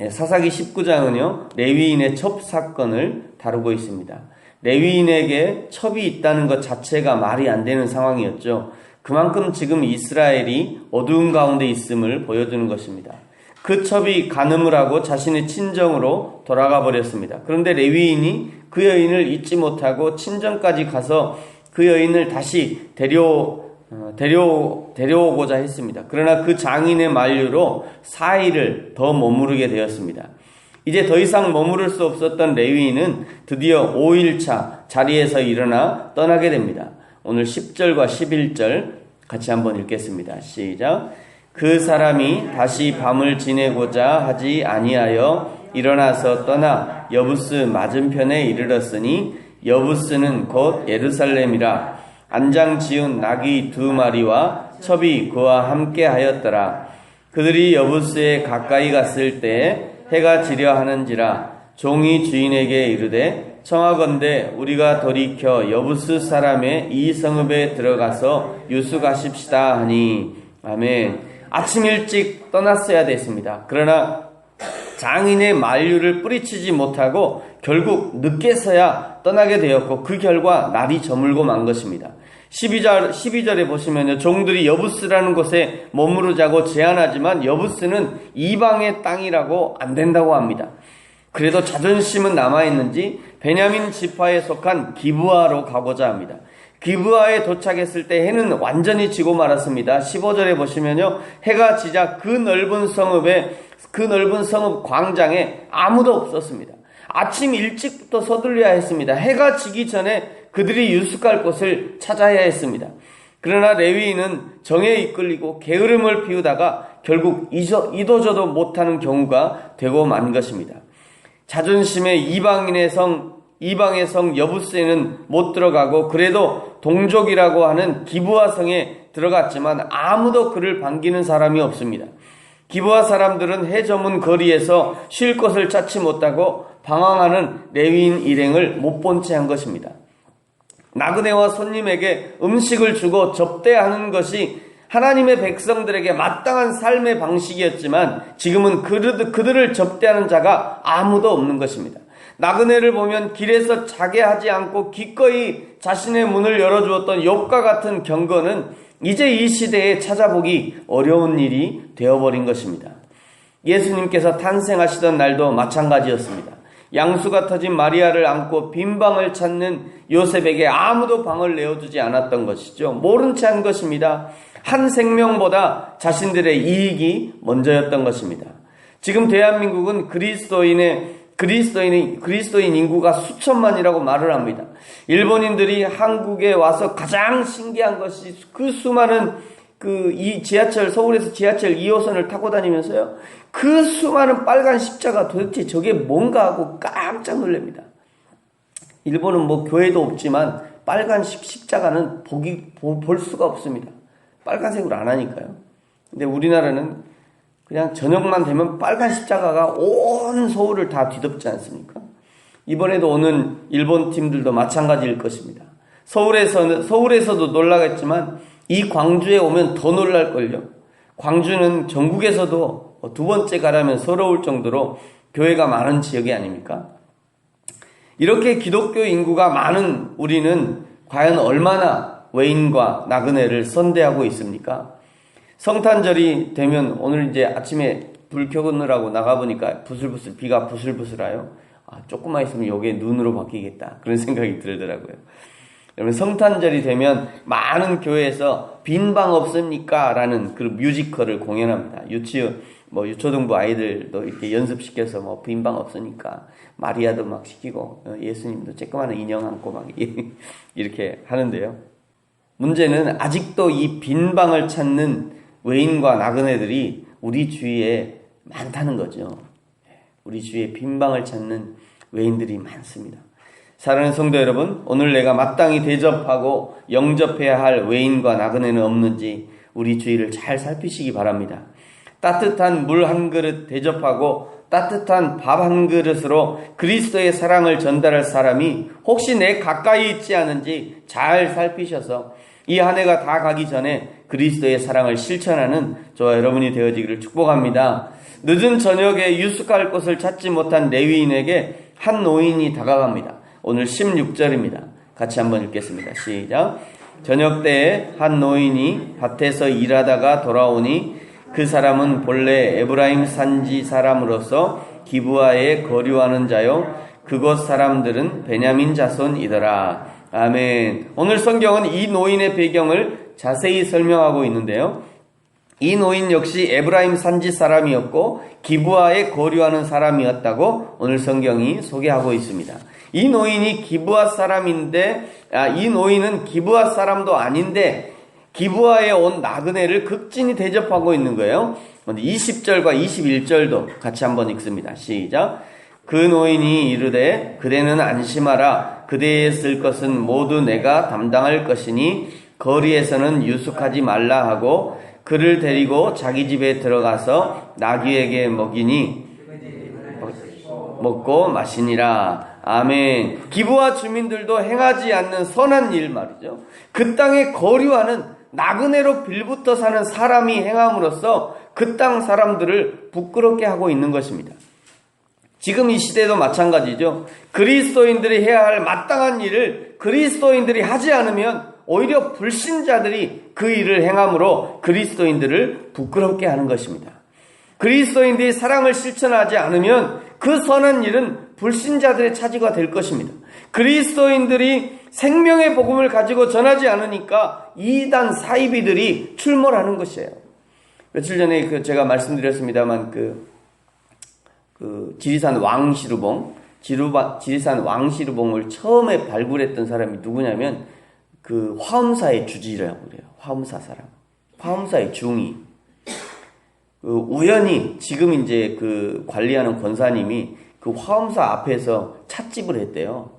사사기 19장은요, 레위인의 첩 사건을 다루고 있습니다. 레위인에게 첩이 있다는 것 자체가 말이 안 되는 상황이었죠. 그만큼 지금 이스라엘이 어두운 가운데 있음을 보여주는 것입니다. 그 첩이 간음을 하고 자신의 친정으로 돌아가 버렸습니다. 그런데 레위인이 그 여인을 잊지 못하고 친정까지 가서 그 여인을 다시 데려오고자 했습니다. 그러나 그 장인의 만류로 4일을 더 머무르게 되었습니다. 이제 더 이상 머무를 수 없었던 레위인은 드디어 5일차 자리에서 일어나 떠나게 됩니다. 오늘 10절과 11절 같이 한번 읽겠습니다. 시작. 그 사람이 다시 밤을 지내고자 하지 아니하여 일어나서 떠나 여부스 맞은편에 이르렀으니 여부스는 곧 예루살렘이라. 안장 지은 나귀 2마리와 첩이 그와 함께 하였더라. 그들이 여부스에 가까이 갔을 때 해가 지려 하는지라. 종이 주인에게 이르되 청하건대 우리가 돌이켜 여부스 사람의 이 성읍에 들어가서 유숙하십시다 하니. 아멘. 아침 일찍 떠났어야 됐습니다. 그러나 장인의 만류를 뿌리치지 못하고 결국 늦게서야 떠나게 되었고 그 결과 날이 저물고 만 것입니다. 12절에 보시면요, 종들이 여부스라는 곳에 머무르자고 제안하지만 여부스는 이방의 땅이라고 안 된다고 합니다. 그래도 자존심은 남아있는지 베냐민 지파에 속한 기브아로 가고자 합니다. 기브아에 도착했을 때 해는 완전히 지고 말았습니다. 15절에 보시면요, 해가 지자 그 넓은 성읍 광장에 아무도 없었습니다. 아침 일찍부터 서둘러야 했습니다. 해가 지기 전에 그들이 유숙할 곳을 찾아야 했습니다. 그러나 레위인은 정에 이끌리고 게으름을 피우다가 결국 이도저도 못하는 경우가 되고 만 것입니다. 자존심의 이방의 성 여부스에는 못 들어가고 그래도 동족이라고 하는 기브아 성에 들어갔지만 아무도 그를 반기는 사람이 없습니다. 기브아 사람들은 해 저문 거리에서 쉴 곳을 찾지 못하고 방황하는 레위인 일행을 못 본 채 한 것입니다. 나그네와 손님에게 음식을 주고 접대하는 것이 하나님의 백성들에게 마땅한 삶의 방식이었지만 지금은 그들을 접대하는 자가 아무도 없는 것입니다. 나그네를 보면 길에서 자게 하지 않고 기꺼이 자신의 문을 열어주었던 욥과 같은 경건은 이제 이 시대에 찾아보기 어려운 일이 되어버린 것입니다. 예수님께서 탄생하시던 날도 마찬가지였습니다. 양수가 터진 마리아를 안고 빈 방을 찾는 요셉에게 아무도 방을 내어주지 않았던 것이죠. 모른 채 한 것입니다. 한 생명보다 자신들의 이익이 먼저였던 것입니다. 지금 대한민국은 그리스도인 인구가 수천만이라고 말을 합니다. 일본인들이 한국에 와서 가장 신기한 것이 그 수많은 서울에서 지하철 2호선을 타고 다니면서요, 그 수많은 빨간 십자가 도대체 저게 뭔가 하고 깜짝 놀랍니다. 일본은 뭐 교회도 없지만 빨간 십자가는 볼 수가 없습니다. 빨간색으로 안 하니까요. 근데 우리나라는 그냥 저녁만 되면 빨간 십자가가 온 서울을 다 뒤덮지 않습니까? 이번에도 오는 일본 팀들도 마찬가지일 것입니다. 서울에서도 놀라겠지만 이 광주에 오면 더 놀랄걸요. 광주는 전국에서도 2번째 가라면 서러울 정도로 교회가 많은 지역이 아닙니까? 이렇게 기독교 인구가 많은 우리는 과연 얼마나 외인과 나그네를 선대하고 있습니까? 성탄절이 되면 오늘 이제 아침에 불 켜느라고 나가보니까 비가 부슬부슬해요. 조금만 있으면 이게 눈으로 바뀌겠다, 그런 생각이 들더라고요. 여러분, 성탄절이 되면 많은 교회에서 빈 방 없습니까? 라는 그 뮤지컬을 공연합니다. 유초등부 아이들도 이렇게 연습시켜서 빈 방 없으니까 마리아도 막 시키고 예수님도 쬐끄마한 인형 안고 막 이렇게 하는데요. 문제는 아직도 이 빈 방을 찾는 외인과 나그네들이 우리 주위에 많다는 거죠. 우리 주위에 빈 방을 찾는 외인들이 많습니다. 사랑하는 성도 여러분, 오늘 내가 마땅히 대접하고 영접해야 할 외인과 나그네는 없는지 우리 주위를 잘 살피시기 바랍니다. 따뜻한 물 한 그릇 대접하고 따뜻한 밥 한 그릇으로 그리스도의 사랑을 전달할 사람이 혹시 내 가까이 있지 않은지 잘 살피셔서 이 한 해가 다 가기 전에 그리스도의 사랑을 실천하는 저와 여러분이 되어지기를 축복합니다. 늦은 저녁에 유숙할 곳을 찾지 못한 레위인에게 한 노인이 다가갑니다. 오늘 16절입니다. 같이 한번 읽겠습니다. 시작. 저녁 때에 한 노인이 밭에서 일하다가 돌아오니 그 사람은 본래 에브라임 산지 사람으로서 기브아에 거류하는 자요 그곳 사람들은 베냐민 자손이더라. 아멘. 오늘 성경은 이 노인의 배경을 자세히 설명하고 있는데요. 이 노인 역시 에브라임 산지 사람이었고 기브아에 거류하는 사람이었다고 오늘 성경이 소개하고 있습니다. 이 노인이 기브아 사람인데 이 노인은 기브아 사람도 아닌데 기브아에 온 나그네를 극진히 대접하고 있는 거예요. 20절과 21절도 같이 한번 읽습니다. 시작. 그 노인이 이르되 그대는 안심하라. 그대의 쓸 것은 모두 내가 담당할 것이니 거리에서는 유숙하지 말라 하고 그를 데리고 자기 집에 들어가서 나귀에게 먹이니 먹고 마시니라. 아멘. 기브아 주민들도 행하지 않는 선한 일 말이죠. 그 땅에 거류하는 나그네로 빌붙어 사는 사람이 행함으로써 그 땅 사람들을 부끄럽게 하고 있는 것입니다. 지금 이 시대도 마찬가지죠. 그리스도인들이 해야 할 마땅한 일을 그리스도인들이 하지 않으면 오히려 불신자들이 그 일을 행함으로 그리스도인들을 부끄럽게 하는 것입니다. 그리스도인들이 사랑을 실천하지 않으면 그 선한 일은 불신자들의 차지가 될 것입니다. 그리스도인들이 생명의 복음을 가지고 전하지 않으니까 이단 사이비들이 출몰하는 것이에요. 며칠 전에 제가 말씀드렸습니다만 지리산 왕시루봉, 지리산 왕시루봉을 처음에 발굴했던 사람이 누구냐면 화엄사의 주지라고 그래요. 화엄사 사람. 화엄사의 중이. 우연히 지금 이제 관리하는 권사님이 화엄사 앞에서 찻집을 했대요.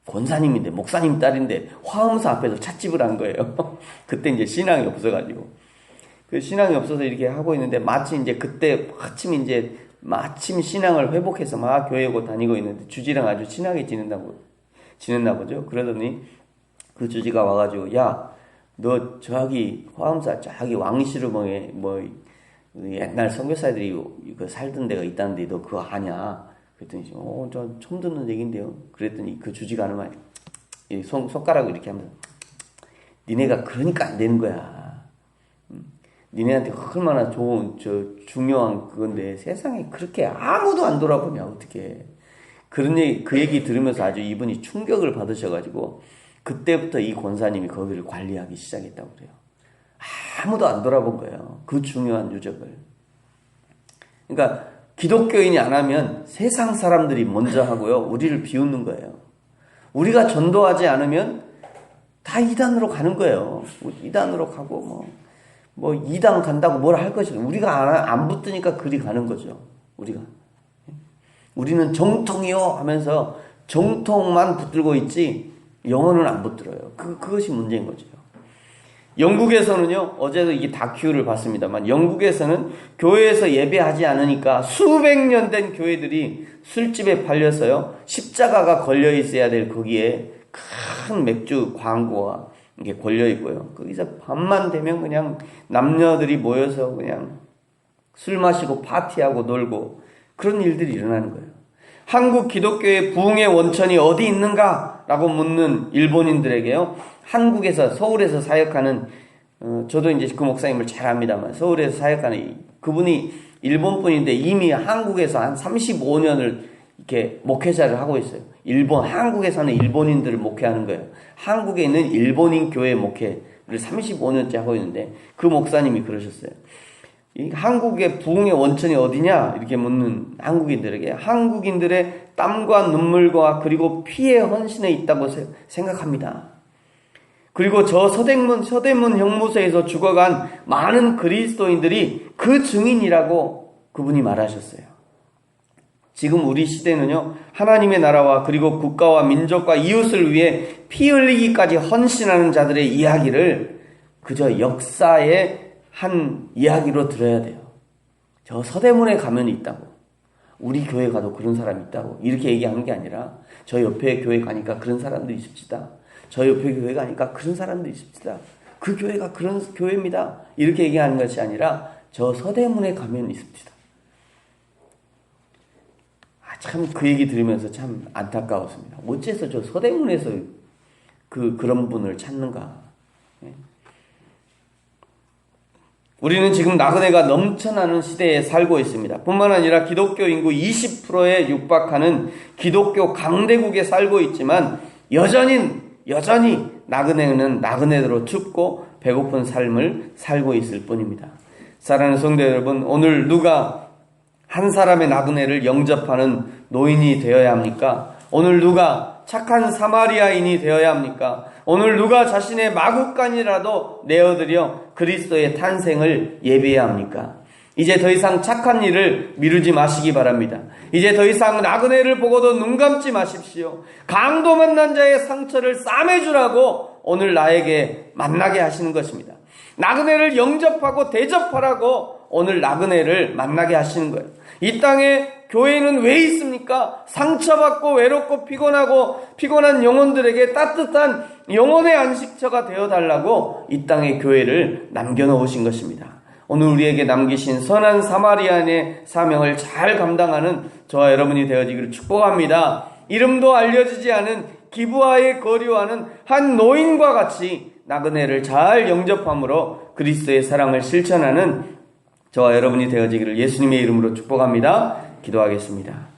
권사님인데, 목사님 딸인데, 화엄사 앞에서 찻집을 한 거예요. 그때 이제 신앙이 없어가지고. 신앙이 없어서 이렇게 하고 있는데, 마침 이제 그때 마침 신앙을 회복해서 막 교회 오고 다니고 있는데, 주지랑 아주 친하게 지냈나 보죠. 그러더니, 그 주지가 와가지고, 야, 너 저기 화엄사 저기 왕시루봉에 옛날 선교사들이 살던 데가 있다는데 너 그거 아냐? 그랬더니 저 처음 듣는 얘기인데요. 그랬더니 그 주지가 하는 말, 손가락을 이렇게 하면서 니네가 그러니까 안 되는 거야. 니네한테 얼마나 좋은 중요한 그건데 세상에 그렇게 아무도 안 돌아보냐 어떻게? 그 얘기 들으면서 아주 이분이 충격을 받으셔가지고 그때부터 이 권사님이 거기를 관리하기 시작했다고 그래요. 아무도 안 돌아본 거예요. 그 중요한 유적을. 그러니까 기독교인이 안 하면 세상 사람들이 먼저 하고요. 우리를 비웃는 거예요. 우리가 전도하지 않으면 다 이단으로 가는 거예요. 이단으로 가고 이단 간다고 뭘 할 것이다. 우리가 안 붙으니까 그리 가는 거죠. 우리는 정통이요 하면서 정통만 붙들고 있지 영혼은 안 붙들어요. 그것이 문제인 거죠. 영국에서는요, 어제도 이 다큐를 봤습니다만, 영국에서는 교회에서 예배하지 않으니까 수백 년 된 교회들이 술집에 팔려서요, 십자가가 걸려 있어야 될 거기에 큰 맥주 광고가 이게 걸려 있고요. 거기서 밤만 되면 그냥 남녀들이 모여서 그냥 술 마시고 파티하고 놀고 그런 일들이 일어나는 거예요. 한국 기독교의 부흥의 원천이 어디 있는가? 라고 묻는 일본인들에게요. 한국에서, 서울에서 사역하는, 저도 이제 그 목사님을 잘 압니다만, 서울에서 사역하는 그분이 일본 분인데 이미 한국에서 한 35년을 이렇게 목회자를 하고 있어요. 한국에 사는 일본인들을 목회하는 거예요. 한국에 있는 일본인 교회 목회를 35년째 하고 있는데 그 목사님이 그러셨어요. 이 한국의 부흥의 원천이 어디냐? 이렇게 묻는 한국인들에게 한국인들의 땀과 눈물과 그리고 피의 헌신에 있다고 생각합니다. 그리고 저 서대문 형무소에서 죽어간 많은 그리스도인들이 그 증인이라고 그분이 말하셨어요. 지금 우리 시대는요, 하나님의 나라와 그리고 국가와 민족과 이웃을 위해 피 흘리기까지 헌신하는 자들의 이야기를 그저 역사의 한 이야기로 들어야 돼요. 저 서대문에 가면 있다고. 우리 교회 가도 그런 사람이 있다고. 이렇게 얘기하는 게 아니라 저 옆에 교회 가니까 그런 사람들이 있습니다. 저 옆에 교회 가니까 그런 사람들이 있습니다. 그 교회가 그런 교회입니다. 이렇게 얘기하는 것이 아니라 저 서대문에 가면 있습니다. 참 그 얘기 들으면서 참 안타까웠습니다. 어째서 저 서대문에서 그런 분을 찾는가. 우리는 지금 나그네가 넘쳐나는 시대에 살고 있습니다. 뿐만 아니라 기독교 인구 20%에 육박하는 기독교 강대국에 살고 있지만 여전히 나그네는 나그네대로 춥고 배고픈 삶을 살고 있을 뿐입니다. 사랑하는 성도 여러분, 오늘 누가 한 사람의 나그네를 영접하는 노인이 되어야 합니까? 오늘 누가 착한 사마리아인이 되어야 합니까? 오늘 누가 자신의 마구간이라도 내어드려 그리스도의 탄생을 예비해야 합니까? 이제 더 이상 착한 일을 미루지 마시기 바랍니다. 이제 더 이상 나그네를 보고도 눈 감지 마십시오. 강도 만난 자의 상처를 싸매주라고 오늘 나에게 만나게 하시는 것입니다. 나그네를 영접하고 대접하라고 오늘 나그네를 만나게 하시는 거예요. 이 땅에 교회는 왜 있습니까? 상처받고 외롭고 피곤한 영혼들에게 따뜻한 영혼의 안식처가 되어달라고 이 땅에 교회를 남겨놓으신 것입니다. 오늘 우리에게 남기신 선한 사마리아인의 사명을 잘 감당하는 저와 여러분이 되어지기를 축복합니다. 이름도 알려지지 않은 기브아에 거류하는 한 노인과 같이 나그네를 잘 영접함으로 그리스도의 사랑을 실천하는 저와 여러분이 되어지기를 예수님의 이름으로 축복합니다. 기도하겠습니다.